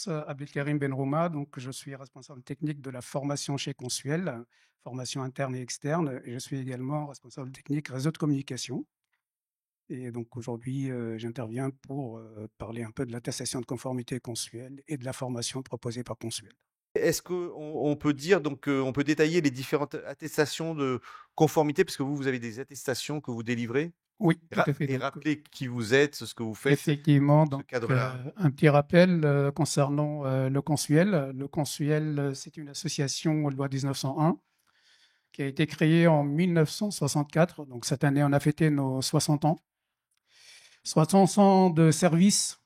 tous, Abdelkarim Benrouma, donc je suis responsable technique de la formation chez Consuel, formation interne et externe, et je suis également responsable technique réseau de communication. Et donc aujourd'hui, j'interviens pour parler un peu de l'attestation de conformité Consuel et de la formation proposée par Consuel. Est-ce qu'on peut dire donc, on peut détailler les différentes attestations de conformité? Parce que vous avez des attestations que vous délivrez? Oui, tout à fait. Et Donc, rappeler qui vous êtes, ce que vous faites, effectivement, ce donc, cadre-là. un petit rappel concernant le Consuel. Le Consuel, c'est une association loi 1901 qui a été créée en 1964. Donc cette année, on a fêté nos 60 ans. 60 ans de service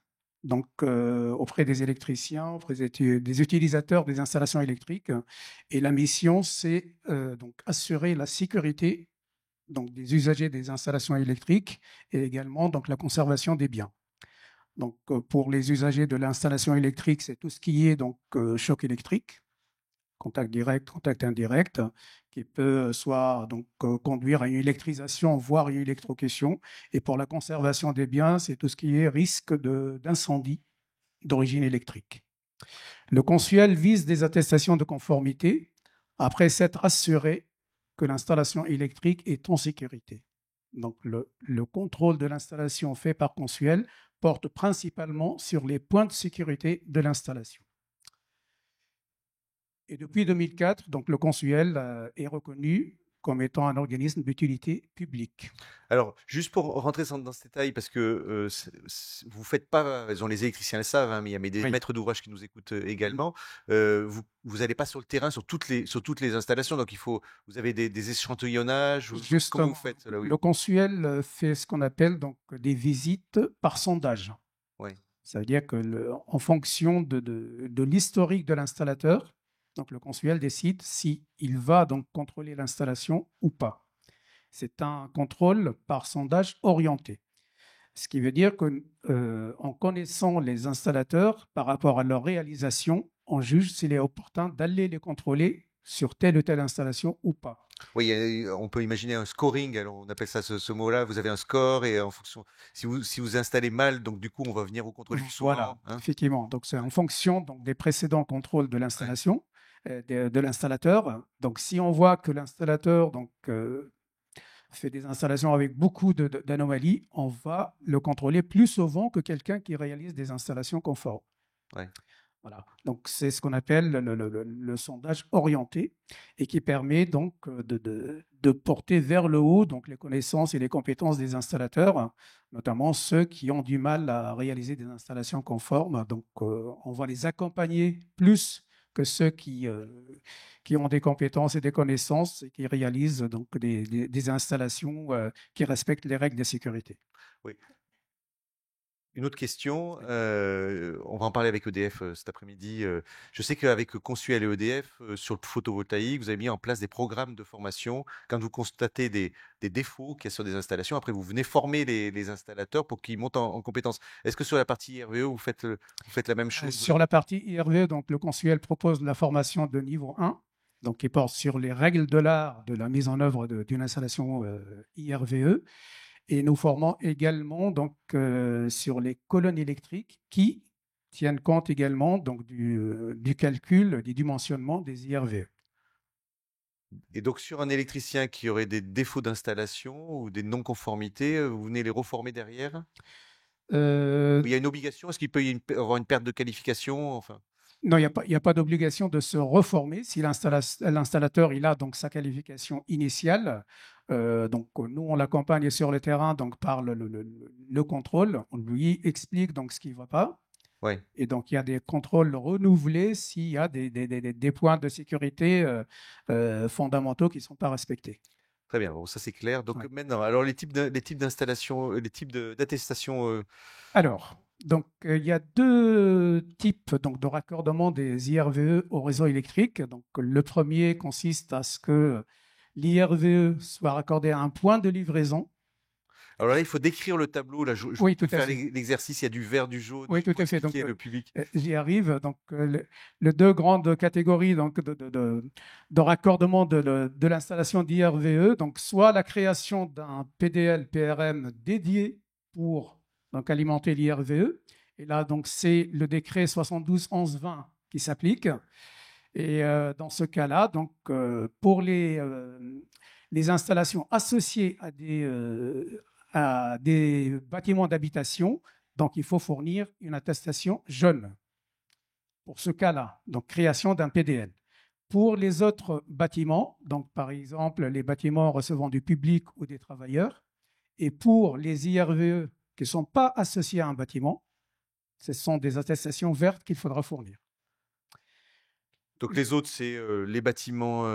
donc, auprès des électriciens, auprès des utilisateurs des installations électriques. Et la mission, c'est donc assurer la sécurité donc, des usagers des installations électriques et également donc, la conservation des biens. Donc, pour les usagers de l'installation électrique, c'est tout ce qui est donc, choc électrique, contact direct, contact indirect, qui peut soit donc conduire à une électrisation, voire une électrocution. Et pour la conservation des biens, c'est tout ce qui est risque d'incendie d'origine électrique. Le consuel vise des attestations de conformité après s'être assuré que l'installation électrique est en sécurité. Donc le contrôle de l'installation fait par consuel porte principalement sur les points de sécurité de l'installation. Et depuis 2004, donc le consuel est reconnu comme étant un organisme d'utilité publique. Alors, juste pour rentrer dans ce détail, parce que vous faites pas, les électriciens le savent, hein, mais il y a des Oui, maîtres d'ouvrage qui nous écoutent également. Vous n'allez pas sur le terrain sur toutes les installations, donc vous avez des échantillonnages. Comment vous justement. faites là, Le oui. consuel fait ce qu'on appelle donc des visites par sondage. Ouais. Ça veut dire que en fonction de l'historique de l'installateur, donc le consuel décide s'il va donc contrôler l'installation ou pas. C'est un contrôle par sondage orienté. Ce qui veut dire qu'en connaissant les installateurs par rapport à leur réalisation, on juge s'il est opportun d'aller les contrôler sur telle ou telle installation ou pas. Oui, on peut imaginer un scoring, alors on appelle ça ce mot-là. Vous avez un score et en fonction, si vous installez mal, donc du coup, on va venir vous contrôler plus Voilà, souvent, hein. effectivement. Donc c'est en fonction donc, des précédents contrôles de Ouais. l'installation, de l'installateur. Donc si on voit que l'installateur donc, fait des installations avec beaucoup d'anomalies, on va le contrôler plus souvent que quelqu'un qui réalise des installations conformes. Ouais. Voilà. Donc, c'est ce qu'on appelle le sondage orienté et qui permet donc de porter vers le haut donc, les connaissances et les compétences des installateurs, notamment ceux qui ont du mal à réaliser des installations conformes. Donc, on va les accompagner plus que ceux qui ont des compétences et des connaissances et qui réalisent donc des installations qui respectent les règles de sécurité. Oui. Une autre question, on va en parler avec EDF cet après-midi. Je sais qu'avec Consuel et EDF, sur le photovoltaïque, vous avez mis en place des programmes de formation. Quand vous constatez des défauts qu'il y a sur des installations, après vous venez former les installateurs pour qu'ils montent en compétences. Est-ce que sur la partie IRVE, vous faites la même chose? Sur la partie IRV, donc, le consuel propose la formation de niveau 1, donc, qui porte sur les règles de l'art de la mise en œuvre d'une installation IRVE. Et nous formons également donc, sur les colonnes électriques qui tiennent compte également donc, du calcul, du dimensionnement des IRVE. Et donc sur un électricien qui aurait des défauts d'installation ou des non-conformités, vous venez les reformer derrière? Euh, Il y a une obligation? Est-ce qu'il peut avoir une perte de qualification? Enfin, Non, il y a pas d'obligation de se reformer si l'installateur il a donc sa qualification initiale. Donc nous on l'accompagne sur le terrain donc par le contrôle. On lui explique donc ce qui ne va pas. ouais. Et donc il y a des contrôles renouvelés s'il y a des points de sécurité fondamentaux qui ne sont pas respectés. Très bien, bon, ça c'est clair. Donc Ouais. maintenant, alors les types d'installations, les types d'attestations. Alors, donc, il y a deux types donc, de raccordement des IRVE au réseau électrique. Donc, le premier consiste à ce que l'IRVE soit raccordé à un point de livraison. Alors là, il faut décrire le tableau. Là, je Oui, peux tout à faire fait. l'exercice. Il y a du vert, du jaune. Oui, Il tout faut à fait. Donc, expliquer le public. j'y arrive. Donc, les deux grandes catégories donc, de raccordement de l'installation d'IRVE, donc soit la création d'un PDL PRM dédié pour donc, alimenter l'IRVE, Et là, donc, c'est le décret 72-11-20 qui s'applique. Et dans ce cas-là, donc, pour les installations associées à des bâtiments d'habitation, donc il faut fournir une attestation jaune. Pour ce cas-là, donc création d'un PDL. Pour les autres bâtiments, donc par exemple les bâtiments recevant du public ou des travailleurs, et pour les IRVE qui ne sont pas associés à un bâtiment, ce sont des attestations vertes qu'il faudra fournir. Donc les autres, c'est les bâtiments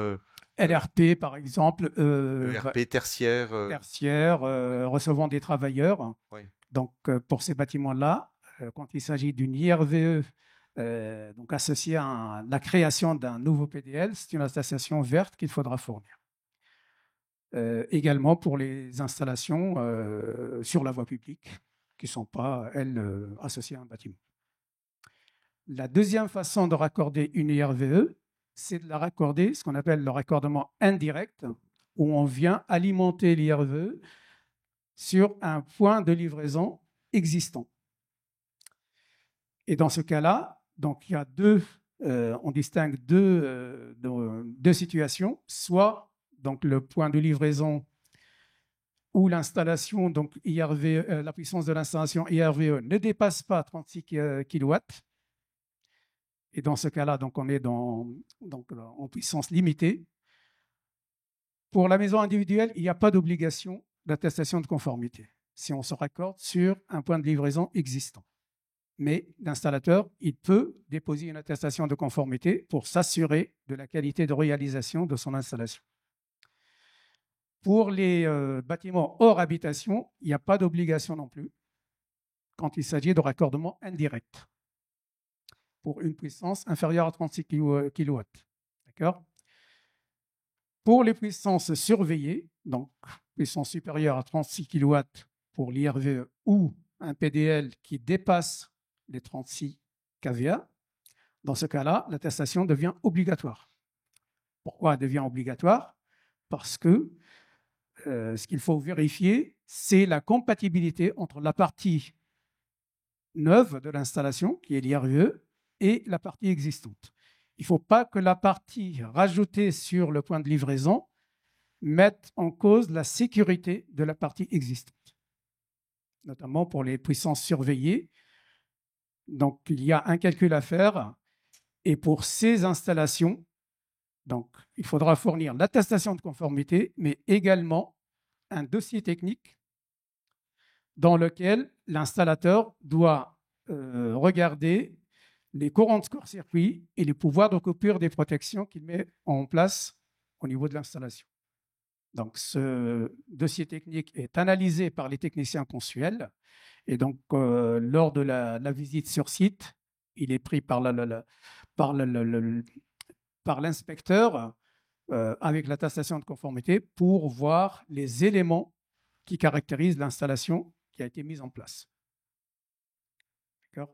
LRP, par exemple, ERP tertiaires. tertiaires, recevant des travailleurs. Ouais. Donc, pour ces bâtiments-là, quand il s'agit d'une IRVE donc associée à la création d'un nouveau PDL, c'est une attestation verte qu'il faudra fournir. Également pour les installations sur la voie publique qui ne sont pas, elles, associées à un bâtiment. La deuxième façon de raccorder une IRVE, c'est de la raccorder, ce qu'on appelle le raccordement indirect, où on vient alimenter l'IRVE sur un point de livraison existant. Et dans ce cas-là, donc il y a on distingue deux situations, soit donc le point de livraison où l'installation, donc IRVE, la puissance de l'installation IRVE ne dépasse pas 36 kW. Et dans ce cas-là, donc on est en puissance limitée. Pour la maison individuelle, il n'y a pas d'obligation d'attestation de conformité si on se raccorde sur un point de livraison existant. Mais l'installateur, il peut déposer une attestation de conformité pour s'assurer de la qualité de réalisation de son installation. Pour les bâtiments hors habitation, il n'y a pas d'obligation non plus quand il s'agit de raccordement indirect pour une puissance inférieure à 36 kW. D'accord ? Pour les puissances surveillées, donc puissance supérieure à 36 kW pour l'IRVE ou un PDL qui dépasse les 36 kVA, dans ce cas-là, l'attestation devient obligatoire. Pourquoi elle devient obligatoire ? Parce que ce qu'il faut vérifier, c'est la compatibilité entre la partie neuve de l'installation, qui est l'IRVE, et la partie existante. Il ne faut pas que la partie rajoutée sur le point de livraison mette en cause la sécurité de la partie existante, notamment pour les puissances surveillées. Donc, il y a un calcul à faire. Et pour ces installations, donc, il faudra fournir l'attestation de conformité, mais également un dossier technique dans lequel l'installateur doit regarder les courants de court-circuit et les pouvoirs de coupure des protections qu'il met en place au niveau de l'installation. Donc, ce dossier technique est analysé par les techniciens consuels et donc, lors de la visite sur site, il est pris par l'inspecteur avec l'attestation de conformité pour voir les éléments qui caractérisent l'installation qui a été mise en place. D'accord ?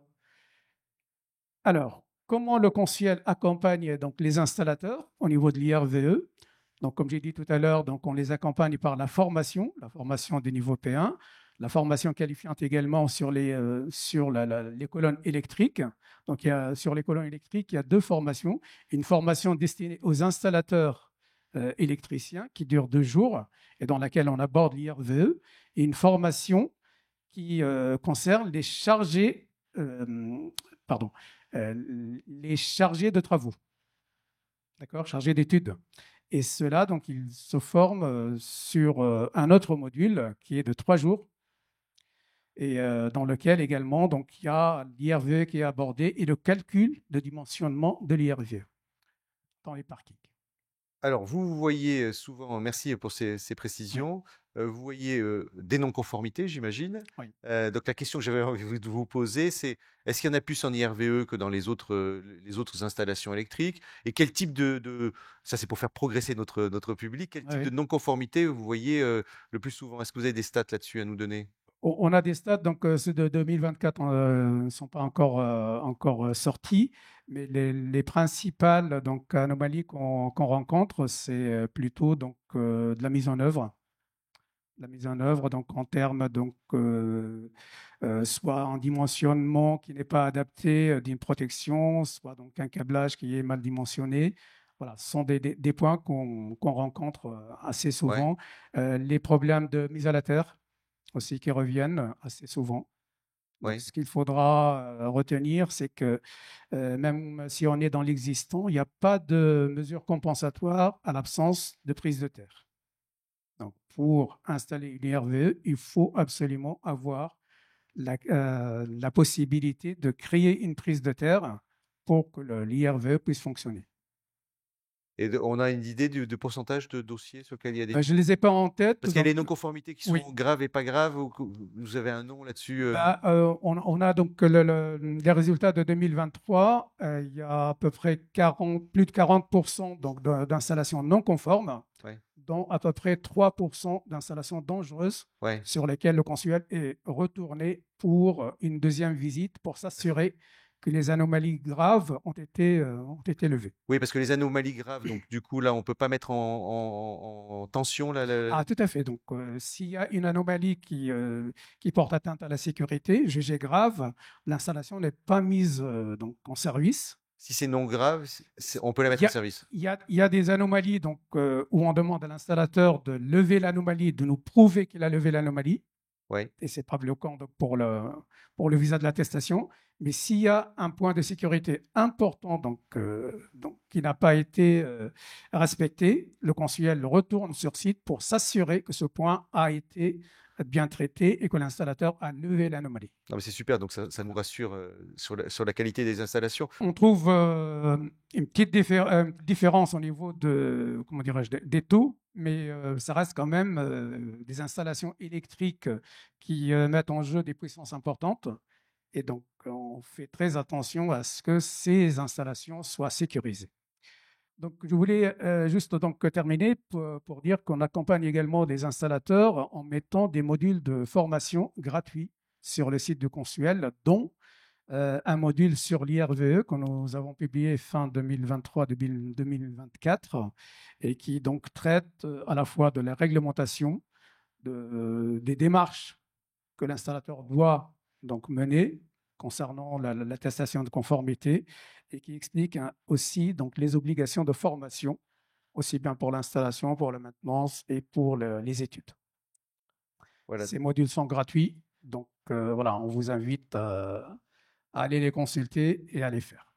Alors, comment le consuel accompagne donc les installateurs au niveau de l'IRVE ? Donc, comme j'ai dit tout à l'heure, donc on les accompagne par la formation des niveaux P1, la formation qualifiante également sur les colonnes électriques. Donc, sur les colonnes électriques, il y a deux formations. Une formation destinée aux installateurs électriciens qui dure 2 jours et dans laquelle on aborde l'IRVE, et une formation qui concerne les chargés de travaux, d'accord, chargés d'études. Et cela, donc, ils se forment sur un autre module qui est de 3 jours et dans lequel également, donc, il y a l'IRVE qui est abordé et le calcul de dimensionnement de l'IRVE dans les parkings. Alors, vous voyez souvent, merci pour ces précisions, vous voyez des non-conformités, j'imagine. Oui. Donc, la question que j'avais envie de vous poser, c'est est-ce qu'il y en a plus en IRVE que dans les autres installations électriques? Et quel type ça c'est pour faire progresser notre public, quel type de non-conformité vous voyez le plus souvent? Est-ce que vous avez des stats là-dessus à nous donner? On a des stats, donc ceux de 2024 ne sont pas encore sortis, mais les principales donc, anomalies qu'on rencontre, c'est plutôt donc, de la mise en œuvre la mise en œuvre, donc en termes soit en dimensionnement qui n'est pas adapté d'une protection, soit donc un câblage qui est mal dimensionné. Voilà, ce sont des points qu'on rencontre assez Ouais, souvent. Les problèmes de mise à la terre aussi qui reviennent assez souvent. Donc, ouais. ce qu'il faudra retenir, c'est que même si on est dans l'existant, il n'y a pas de mesure compensatoire à l'absence de prise de terre. Donc, pour installer une IRVE, il faut absolument avoir la possibilité de créer une prise de terre pour que l'IRVE puisse fonctionner. Et on a une idée du pourcentage de dossiers sur lesquels il y a des... Je ne les ai pas en tête, Parce qu'il y a donc les non-conformités qui oui. sont graves et pas graves, ou vous avez un nom là-dessus On a donc les résultats de 2023. Il y a à peu près plus de 40% donc d'installations non conformes, Ouais, dont à peu près 3% d'installations dangereuses ouais. sur lesquelles le consuel est retourné pour une deuxième visite pour s'assurer que les anomalies graves ont été levées. Oui, parce que les anomalies graves, donc du coup, là, on ne peut pas mettre en tension. Là, Ah, tout à fait. Donc, s'il y a une anomalie qui porte atteinte à la sécurité, jugée grave, l'installation n'est pas mise donc en service. si c'est non grave, on peut la Il mettre y en a, service. il y a des anomalies donc, où on demande à l'installateur de lever l'anomalie, de nous prouver qu'il a levé l'anomalie. Ouais. Et c'est pas bloquant donc, pour le visa de l'attestation. Mais s'il y a un point de sécurité important donc qui n'a pas été respecté, le consuel retourne sur site pour s'assurer que ce point a été bien traité et que l'installateur a levé l'anomalie. Non, mais c'est super, donc ça nous rassure sur la qualité des installations. On trouve une petite différence au niveau comment dirais-je, des taux, mais ça reste quand même des installations électriques qui mettent en jeu des puissances importantes. Et donc, on fait très attention à ce que ces installations soient sécurisées. Donc, je voulais juste donc terminer pour dire qu'on accompagne également des installateurs en mettant des modules de formation gratuits sur le site de Consuel, dont un module sur l'IRVE que nous avons publié fin 2023-2024 et qui donc traite à la fois de la réglementation, des démarches que l'installateur doit donc mener concernant l'attestation de conformité et qui explique aussi donc les obligations de formation, aussi bien pour l'installation, pour la maintenance et pour les études. Voilà. Ces modules sont gratuits, donc voilà, on vous invite à aller les consulter et à les faire.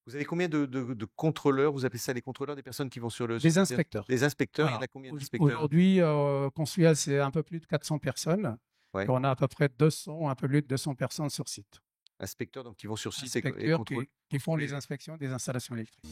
Vous avez combien de contrôleurs? Vous appelez ça les contrôleurs, des personnes qui vont sur le Des site? inspecteurs. Des inspecteurs, il y en Voilà. a combien d'inspecteurs? Aujourd'hui, Consuel, c'est un peu plus de 400 personnes. Et Ouais. on a à peu près 200, un peu plus de 200 personnes sur site. Inspecteurs, donc qui vont sur site et Inspecteurs contrôlent. qui font les inspections des installations électriques.